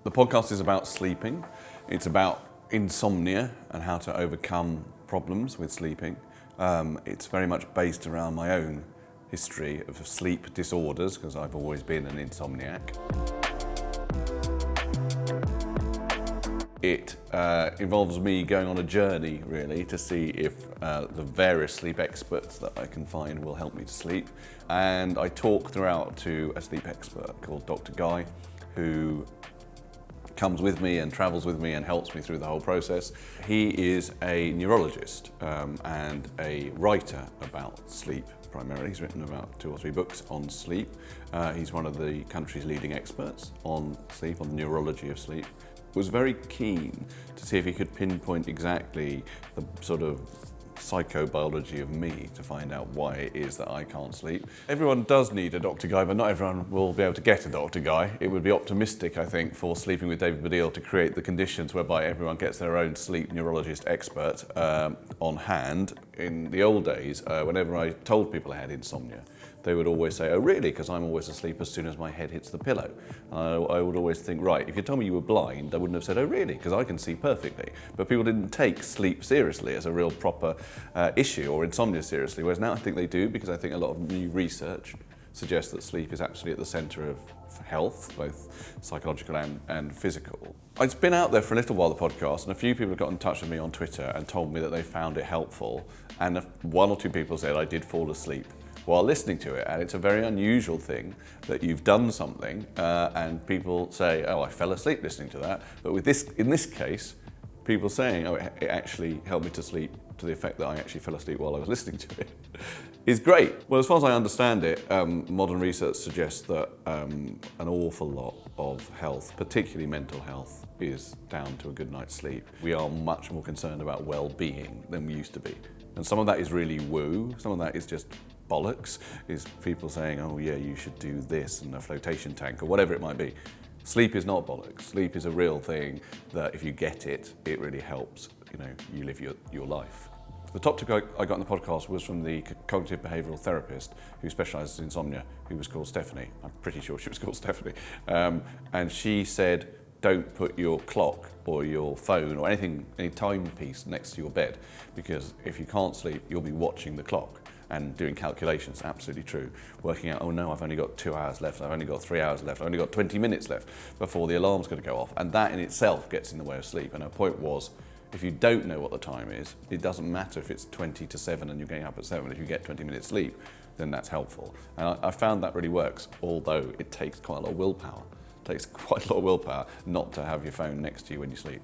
The podcast is about sleeping. It's about insomnia and how to overcome problems with sleeping. It's very much based around my own history of sleep disorders, because I've always been an insomniac. It involves me going on a journey, really, to see if the various sleep experts that I can find will help me to sleep. And I talk throughout to a sleep expert called Dr. Guy, who comes with me and travels with me and helps me through the whole process. He is a neurologist and a writer about sleep primarily. He's written about 2 or 3 books on sleep. He's one of the country's leading experts on sleep, on the neurology of sleep. Was very keen to see if he could pinpoint exactly the sort of psychobiology of me to find out why it is that I can't sleep. Everyone does need a Dr. Guy, but not everyone will be able to get a Dr. Guy. It would be optimistic, I think, for Sleeping with David Baddiel to create the conditions whereby everyone gets their own sleep neurologist expert on hand. In the old days, whenever I told people I had insomnia, they would always say, "Oh really?" Because I'm always asleep as soon as my head hits the pillow. I would always think, right, if you told me you were blind, I wouldn't have said, "Oh really?" Because I can see perfectly. But people didn't take sleep seriously as a real proper issue, or insomnia seriously, whereas now I think they do, because I think a lot of new research suggests that sleep is absolutely at the centre of health, both psychological and physical. It's been out there for a little while, the podcast, and a few people have got in touch with me on Twitter and told me that they found it helpful, and 1 or 2 people said I did fall asleep while listening to it, and it's a very unusual thing that you've done something and people say, "Oh, I fell asleep listening to that," but in this case, people saying, "Oh, it actually helped me to sleep," to the effect that I actually fell asleep while I was listening to it, is great. Well, as far as I understand it, modern research suggests that an awful lot of health, particularly mental health, is down to a good night's sleep. We are much more concerned about well-being than we used to be. And some of that is really woo, some of that is just bollocks, is people saying, "Oh yeah, you should do this," and a flotation tank, or whatever it might be. Sleep is not bollocks. Sleep is a real thing that if you get it, it really helps, you live your life. The top tip I got in the podcast was from the cognitive behavioural therapist who specialises in insomnia, who was called Stephanie. I'm pretty sure she was called Stephanie. And she said, don't put your clock or your phone or any timepiece next to your bed, because if you can't sleep, you'll be watching the clock and doing calculations. Absolutely true. Working out, oh no, I've only got 2 hours left, I've only got 3 hours left, I've only got 20 minutes left before the alarm's going to go off. And that in itself gets in the way of sleep. And her point was, if you don't know what the time is, it doesn't matter if it's 20 to 7 and you're getting up at 7. If you get 20 minutes sleep, then that's helpful. And I found that really works, although it takes quite a lot of willpower. It takes quite a lot of willpower not to have your phone next to you when you sleep.